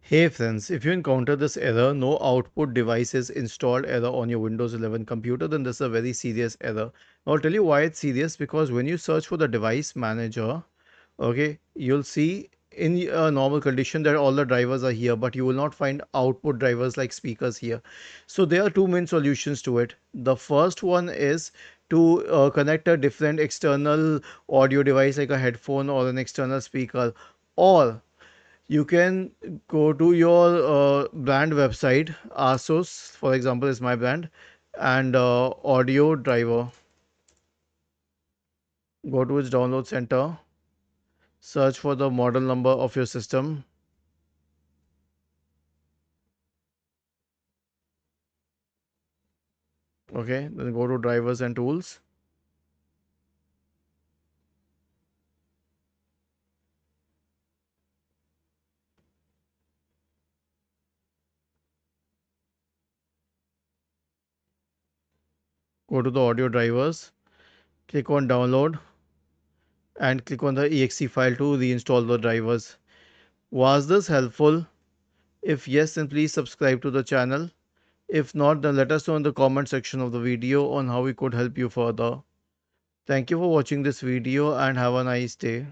Hey friends, if you encounter this error, no output device is installed error on your Windows 11 computer, then this is a very serious error. I'll tell you why it's serious, because when you search for the device manager, okay, you'll see in a normal condition that all the drivers are here, but you will not find output drivers like speakers here. So there are two main solutions to it. The first one is to connect a different external audio device like a headphone or an external speaker, or you can go to your brand website. Asus, for example, is my brand, and audio driver. Go to its download center, search for the model number of your system. Okay, then go to drivers and tools. Go to the audio drivers, click on download, and click on the exe file to reinstall the drivers. Was this helpful? If yes, then please subscribe to the channel. If not, then let us know in the comment section of the video on how we could help you further. Thank you for watching this video and have a nice day.